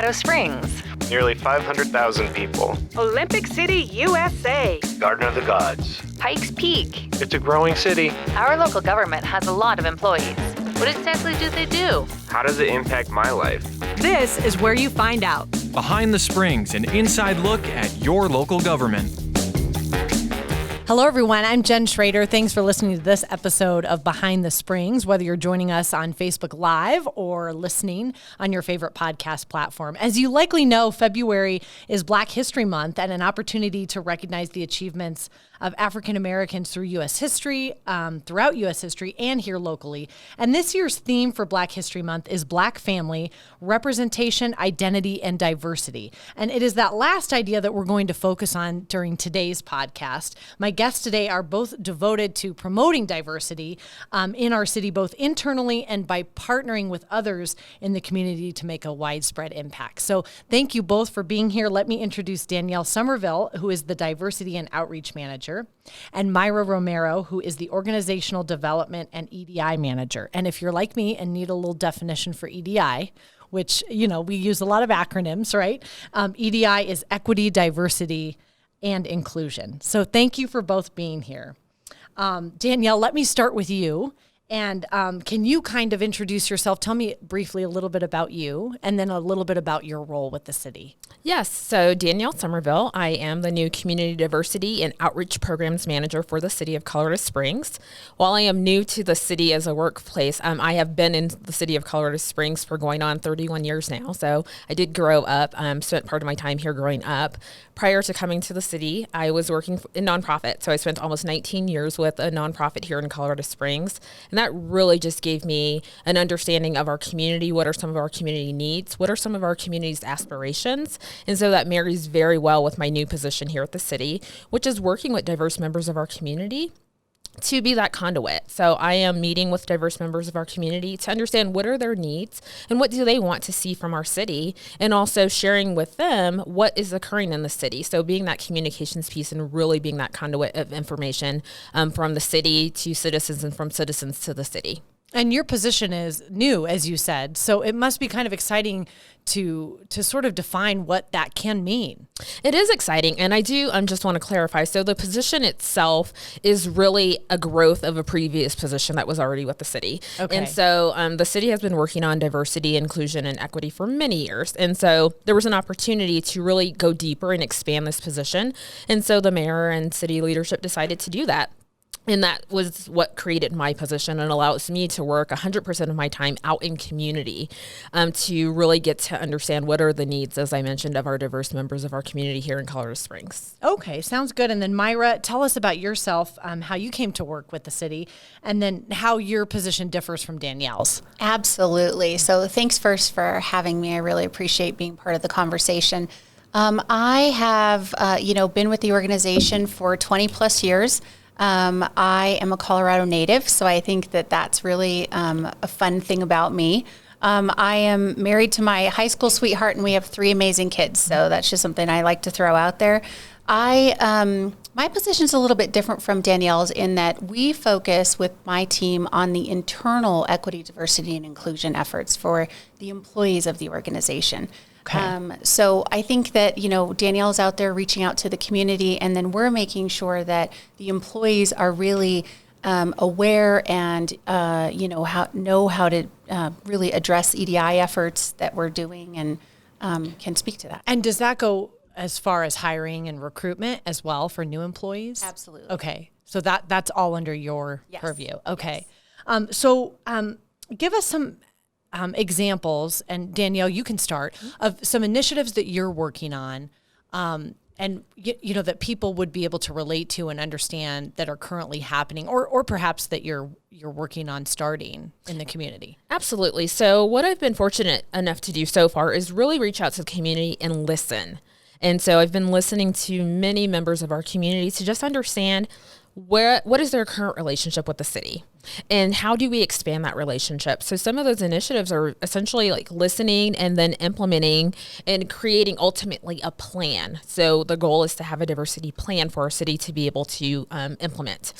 Colorado Springs. Nearly 500,000 people. Olympic City, USA. Garden of the Gods. Pikes Peak. It's a growing city. Our local government has a lot of employees. What exactly do they do? How does it impact my life? This is where you find out. Behind the Springs, an inside look at your local government. Hello, everyone. I'm Jen Schrader. Thanks for listening to this episode of Behind the Springs, whether you're joining us on Facebook Live or listening on your favorite podcast platform. As you likely know, February is Black History Month and an opportunity to recognize the achievements of African Americans through U.S. history, throughout U.S. history, and here locally. And this year's theme for Black History Month is Black family, representation, identity, and diversity. And it is that last idea that we're going to focus on during today's podcast. My guests today are both devoted to promoting diversity in our city, both internally and by partnering with others in the community to make a widespread impact. So thank you both for being here. Let me introduce Danielle Somerville, who is the Diversity and Outreach Manager, and Myra Romero, who is the Organizational Development and EDI Manager. And if you're like me and need a little definition for EDI, which, you know, we use a lot of acronyms, right? EDI is equity, diversity, and inclusion. So thank you for both being here. Danielle, let me start with you. And can you kind of introduce yourself? Tell me briefly a little bit about you and then a little bit about your role with the city. Yes. So Danielle Somerville, I am the new Community Diversity and Outreach Programs Manager for the city of Colorado Springs. While I am new to the city as a workplace, I have been in the city of Colorado Springs for going on 31 years now. So I did grow up, spent part of my time here growing up. Prior to coming to the city, I was working in nonprofit. So I spent almost 19 years with a nonprofit here in Colorado Springs. And that really just gave me an understanding of our community. What are some of our community needs? What are some of our community's aspirations? And so that marries very well with my new position here at the city, which is working with diverse members of our community to be that conduit. So I am meeting with diverse members of our community to understand what are their needs and what do they want to see from our city, and also sharing with them what is occurring in the city. So being that communications piece and really being that conduit of information from the city to citizens and from citizens to the city. And your position is new, as you said, so it must be kind of exciting to sort of define what that can mean. It is exciting, and I do just want to clarify. So the position itself is really a growth of a previous position that was already with the city. Okay. And so the city has been working on diversity, inclusion, and equity for many years. And so there was an opportunity to really go deeper and expand this position. And so the mayor and city leadership decided to do that. And that was what created my position and allows me to work 100% of my time out in community to really get to understand what are the needs, as I mentioned, of our diverse members of our community here in Colorado Springs. Okay, sounds good. And then Myra, tell us about yourself, how you came to work with the city, and then how your position differs from Danielle's. Absolutely. So thanks first for having me. I really appreciate being part of the conversation. I have, been with the organization for 20 plus years. I am a Colorado native, so I think that that's really a fun thing about me. I am married to my high school sweetheart, and we have 3 amazing kids, so that's just something I like to throw out there. My position is a little bit different from Danielle's in that we focus with my team on the internal equity, diversity, and inclusion efforts for the employees of the organization. Okay. So I think that, Danielle's out there reaching out to the community, and then we're making sure that the employees are really aware and, know how to really address EDI efforts that we're doing and can speak to that. And does that go as far as hiring and recruitment as well for new employees? Absolutely. Okay. So that's all under your purview. Okay. Yes. So give us some examples, and Danielle, you can start, of some initiatives that you're working on and that people would be able to relate to and understand that are currently happening, or perhaps that you're working on starting in the community. Absolutely. So what I've been fortunate enough to do so far is really reach out to the community and listen. And so I've been listening to many members of our community to just understand what is their current relationship with the city and how do we expand that relationship. So some of those initiatives are essentially like listening and then implementing and creating ultimately a plan. So the goal is to have a diversity plan for our city to be able to implement.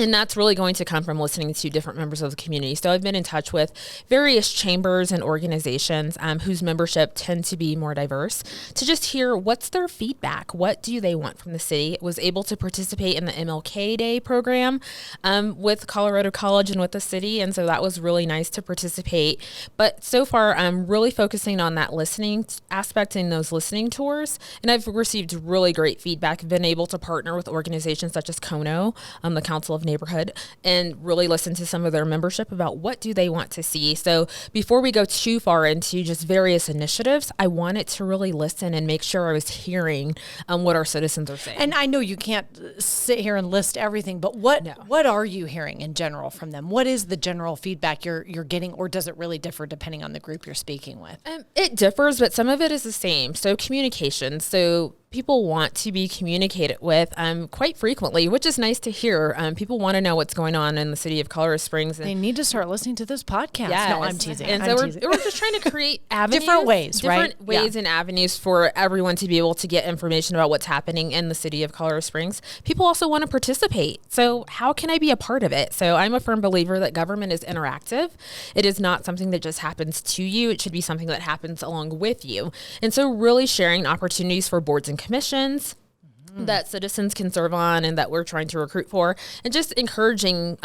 And that's really going to come from listening to different members of the community. So I've been in touch with various chambers and organizations whose membership tend to be more diverse to just hear what's their feedback. What do they want from the city? Was able to participate in the MLK Day program with Colorado College and with the city. And so that was really nice to participate. But so far, I'm really focusing on that listening aspect in those listening tours. And I've received really great feedback. I've been able to partner with organizations such as KONO, the Council of Neighborhood, and really listen to some of their membership about what do they want to see. So before we go too far into just various initiatives, I wanted to really listen and make sure I was hearing what our citizens are saying. And I know you can't sit here and list everything, but what are you hearing in general from them? What is the general feedback you're getting, or does it really differ depending on the group you're speaking with? It differs, but some of it is the same. So communication. So people want to be communicated with quite frequently, which is nice to hear. People want to know what's going on in the city of Colorado Springs. And they need to start listening to this podcast. Yes. No, I'm teasing. And so we're just trying to create avenues. Different ways, right? Different ways and avenues for everyone to be able to get information about what's happening in the city of Colorado Springs. People also want to participate. So how can I be a part of it? So I'm a firm believer that government is interactive. It is not something that just happens to you. It should be something that happens along with you. And so really sharing opportunities for boards and commissions that citizens can serve on and that we're trying to recruit for, and just encouraging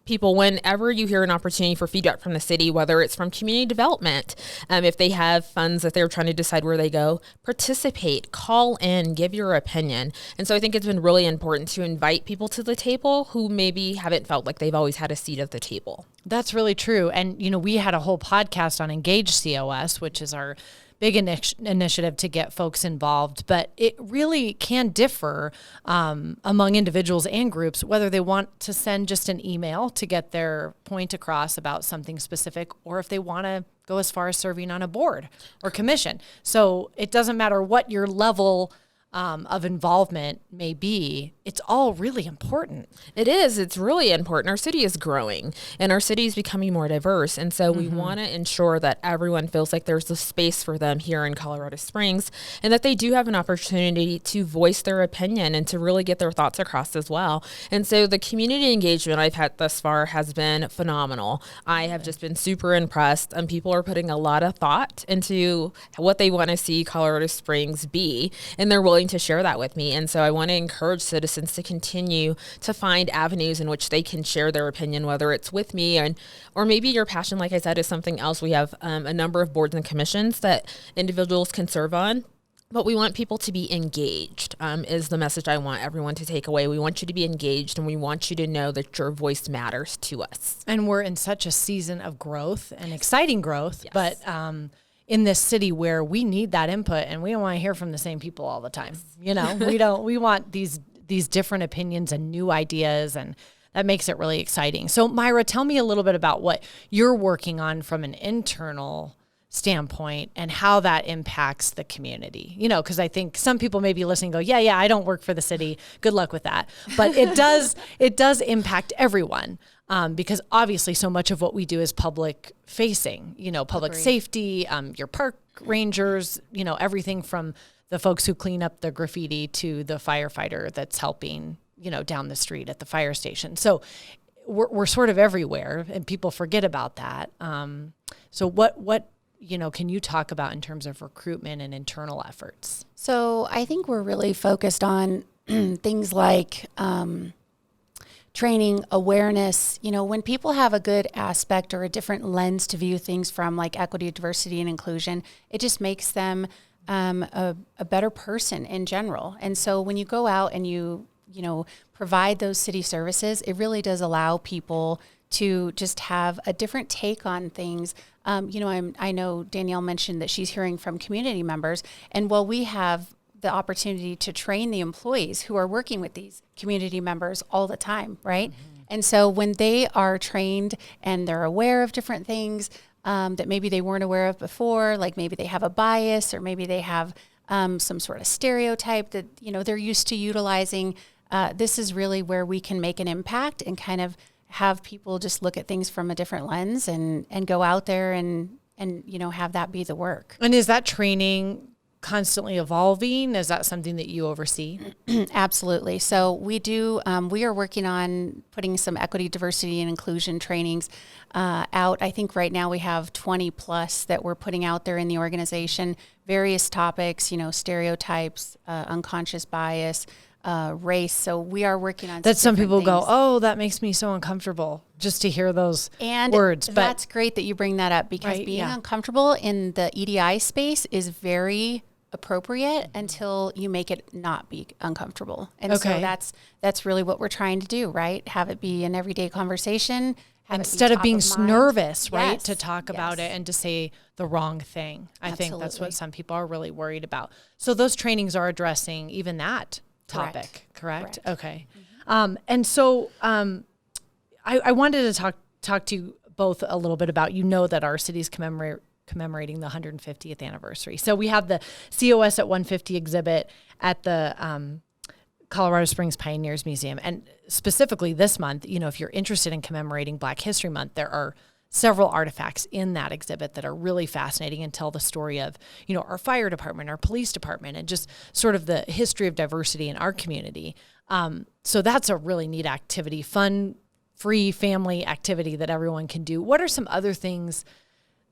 people whenever you hear an opportunity for feedback from the city, whether it's from community development, if they have funds that they're trying to decide where they go, participate, call in, give your opinion. And so I think it's been really important to invite people to the table who maybe haven't felt like they've always had a seat at the table. That's really true. And, we had a whole podcast on Engage COS, which is our big initiative to get folks involved, but it really can differ among individuals and groups, whether they want to send just an email to get their point across about something specific, or if they want to go as far as serving on a board or commission. So it doesn't matter what your level of involvement may be, it's all really important. It is. It's really important. Our city is growing and our city is becoming more diverse. And so we want to ensure that everyone feels like there's a space for them here in Colorado Springs and that they do have an opportunity to voice their opinion and to really get their thoughts across as well. And so the community engagement I've had thus far has been phenomenal. I have just been super impressed, and people are putting a lot of thought into what they want to see Colorado Springs be, and they're willing to share that with me. And so I want to encourage citizens to continue to find avenues in which they can share their opinion, whether it's with me or maybe your passion, like I said, is something else. We have a number of boards and commissions that individuals can serve on. But we want people to be engaged, is the message I want everyone to take away. We want you to be engaged, and we want you to know that your voice matters to us. And we're in such a season of growth and exciting growth, Yes. but in this city where we need that input, and we don't want to hear from the same people all the time. We want these different opinions and new ideas, and that makes it really exciting. So Myra, tell me a little bit about what you're working on from an internal standpoint and how that impacts the community. Because I think some people may be listening and go, yeah, I don't work for the city. Good luck with that. But it does impact everyone. Because obviously so much of what we do is public facing, public safety, your park rangers, everything from the folks who clean up the graffiti to the firefighter that's helping, down the street at the fire station. So we're sort of everywhere, and people forget about that. So what can you talk about in terms of recruitment and internal efforts? So I think we're really focused on things like training, awareness. When people have a good aspect or a different lens to view things from, like equity, diversity, and inclusion, it just makes them a better person in general. And so when you go out and you provide those city services, it really does allow people to just have a different take on things. I know Danielle mentioned that she's hearing from community members, and while we have the opportunity to train the employees who are working with these community members all the time, right? Mm-hmm. And so when they are trained and they're aware of different things that maybe they weren't aware of before, like maybe they have a bias or maybe they have some sort of stereotype that, they're used to utilizing, this is really where we can make an impact and kind of have people just look at things from a different lens and go out there and have that be the work. And is that training constantly evolving? Is that something that you oversee? Absolutely. So we are working on putting some equity, diversity, and inclusion trainings out. I think right now we have 20 plus that we're putting out there in the organization, various topics, stereotypes, unconscious bias, race. So we are working on That some people go, things. oh, that makes me so uncomfortable just to hear those And words. But that's great that you bring that up, because Right, being yeah. uncomfortable in the EDI space is very appropriate until you make it not be uncomfortable. And so Okay. that's really what we're trying to do, right? Have it be an everyday conversation. Have it be instead of top being mind. nervous, right, Yes, to talk about yes. it and to say the wrong thing. I think that's Absolutely. what some people are really worried about. So those trainings are addressing even that topic, correct? Okay. And so I wanted to talk to you both a little bit about, that our city's commemorating the 150th anniversary. So we have the COS at 150 exhibit at the Colorado Springs Pioneers Museum. And specifically this month, if you're interested in commemorating Black History Month, there are several artifacts in that exhibit that are really fascinating and tell the story of, our fire department, our police department, and just sort of the history of diversity in our community. So that's a really neat activity, fun, free family activity that everyone can do. What are some other things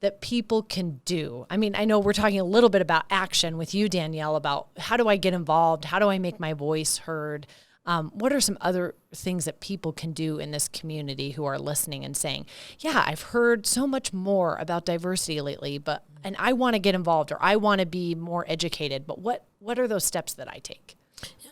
that people can do? I mean, I know we're talking a little bit about action with you, Danielle, about how do I get involved? How do I make my voice heard? What are some other things that people can do in this community who are listening and saying, yeah, I've heard so much more about diversity lately, and I want to get involved, or I want to be more educated, but what are those steps that I take?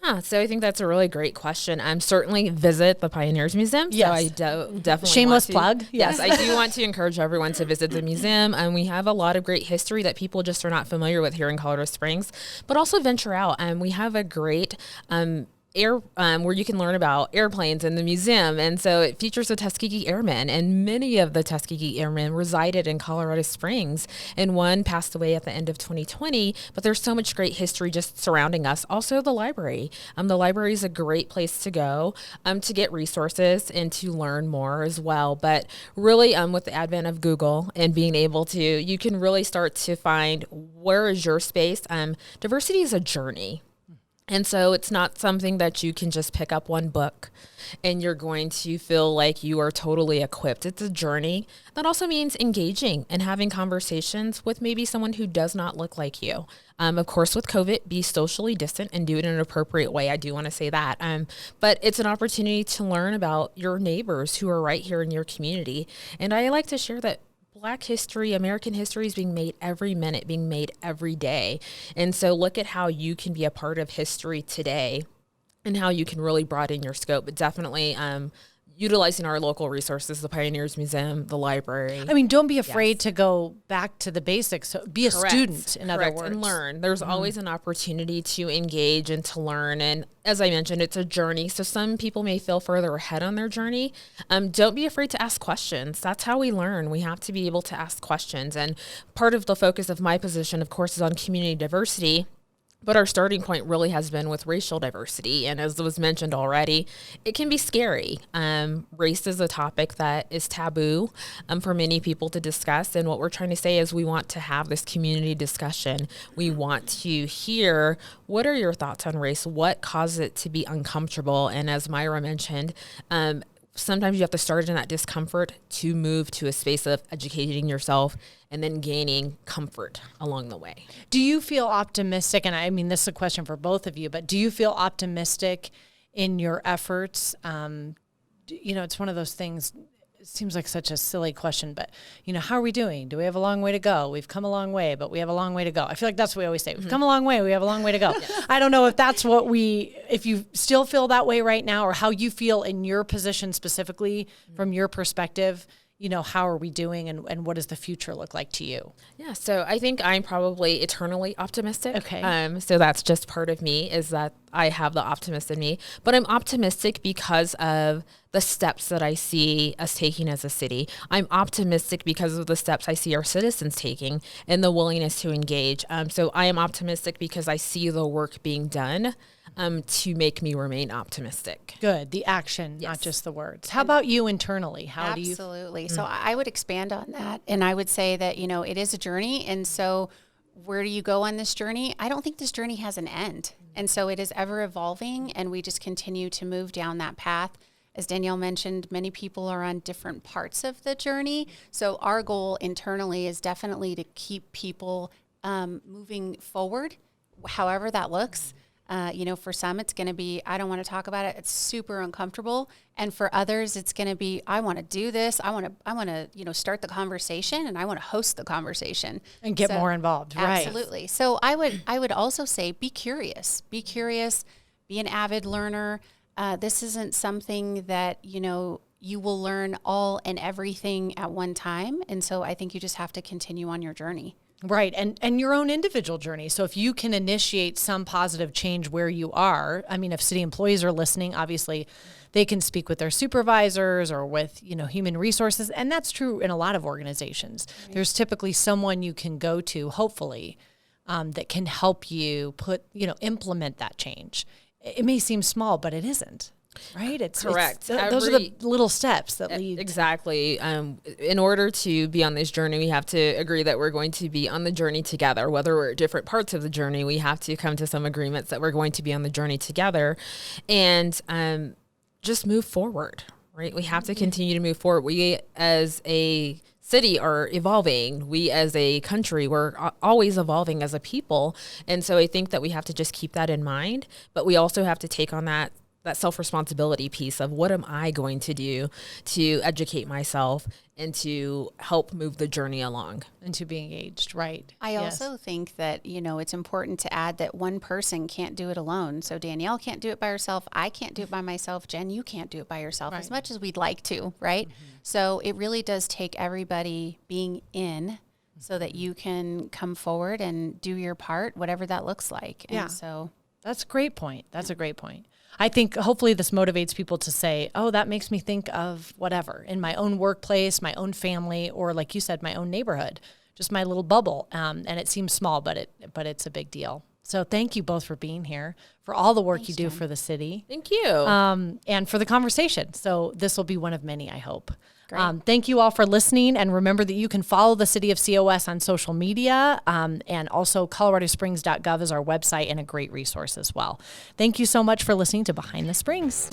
Yeah, so I think that's a really great question. Certainly visit the Pioneers Museum. Yes. So I definitely Shameless want to- plug. Yes, I do want to encourage everyone to visit the museum. And we have a lot of great history that people just are not familiar with here in Colorado Springs, but also venture out. We have a great where you can learn about airplanes in the museum. And so it features the Tuskegee Airmen, and many of the Tuskegee Airmen resided in Colorado Springs, and one passed away at the end of 2020, but there's so much great history just surrounding us. Also the library. The library is a great place to go to get resources and to learn more as well. But really with the advent of Google and being able to, you can really start to find where is your space. Diversity is a journey. And so it's not something that you can just pick up one book and you're going to feel like you are totally equipped. It's a journey. That also means engaging and having conversations with maybe someone who does not look like you. Of course, with COVID, be socially distant and do it in an appropriate way. I do want to say that. But it's an opportunity to learn about your neighbors who are right here in your community. And I like to share that Black history, American history is being made every minute, being made every day. And so look at how you can be a part of history today and how you can really broaden your scope. But definitely utilizing our local resources, the Pioneers Museum, the library. I mean, don't be afraid to go back to the basics. So be a student, in other words. And learn. There's always an opportunity to engage and to learn. And as I mentioned, it's a journey. So some people may feel further ahead on their journey. Don't be afraid to ask questions. That's how we learn. We have to be able to ask questions. And part of the focus of my position, of course, is on community diversity. But our starting point really has been with racial diversity. And as was mentioned already, it can be scary. Race is a topic that is taboo for many people to discuss. And what we're trying to say is we want to have this community discussion. We want to hear, what are your thoughts on race? What causes it to be uncomfortable? And as Myra mentioned, sometimes you have to start in that discomfort to move to a space of educating yourself and then gaining comfort along the way. Do you feel optimistic? And I mean, this is a question for both of you, but do you feel optimistic in your efforts? It's one of those things. It seems like such a silly question, but how are we doing? Do we have a long way to go? We've come a long way, but we have a long way to go. I feel like that's what we always say. We've come a long way. We have a long way to go. I don't know if that's if you still feel that way right now, or how you feel in your position specifically from your perspective. How are we doing, and what does the future look like to you? Yeah, so I think I'm probably eternally optimistic. Okay. So that's just part of me, is that I have the optimist in me. But I'm optimistic because of the steps that I see us taking as a city. I'm optimistic because of the steps I see our citizens taking and the willingness to engage. So I am optimistic because I see the work being done to make me remain optimistic. Good. The action, not just the words. How about you internally? How do you? Absolutely. So I would expand on that. And I would say that, it is a journey. And so where do you go on this journey? I don't think this journey has an end. And so it is ever evolving, and we just continue to move down that path. As Danielle mentioned, many people are on different parts of the journey. So our goal internally is definitely to keep people moving forward, however that looks. For some, it's going to be, I don't want to talk about it. It's super uncomfortable. And for others, it's going to be, I want to do this. I want to, start the conversation, and I want to host the conversation And get more involved. Right. Absolutely. So I would also say, be curious, be an avid learner. This isn't something that, you will learn all and everything at one time. And so I think you just have to continue on your journey. Right. And your own individual journey. So if you can initiate some positive change where you are, I mean, if city employees are listening, obviously they can speak with their supervisors or with, human resources. And that's true in a lot of organizations. Right. There's typically someone you can go to, hopefully, that can help you implement that change. It may seem small, but it isn't. Right? It's correct. Those are the little steps that lead. Exactly. In order to be on this journey, we have to agree that we're going to be on the journey together. Whether we're at different parts of the journey, we have to come to some agreements that we're going to be on the journey together, and just move forward. Right? We have to continue to move forward. We, as a city, are evolving. We, as a country, we're always evolving as a people, and so I think that we have to just keep that in mind. But we also have to take on that self-responsibility piece of what am I going to do to educate myself and to help move the journey along. And to be engaged, right. I also think that, it's important to add that one person can't do it alone. So Danielle can't do it by herself. I can't do it by myself. Jen, you can't do it by yourself as much as we'd like to, right? Mm-hmm. So it really does take everybody being in so that you can come forward and do your part, whatever that looks like. And so that's a great point. That's a great point. I think hopefully this motivates people to say, oh, that makes me think of whatever in my own workplace, my own family, or like you said, my own neighborhood, just my little bubble. And it seems small, but it's a big deal. So thank you both for being here, for all the work you do for the city. Thank you. And for the conversation. So this will be one of many, I hope. Thank you all for listening. And remember that you can follow the City of COS on social media. And also coloradosprings.gov is our website and a great resource as well. Thank you so much for listening to Behind the Springs.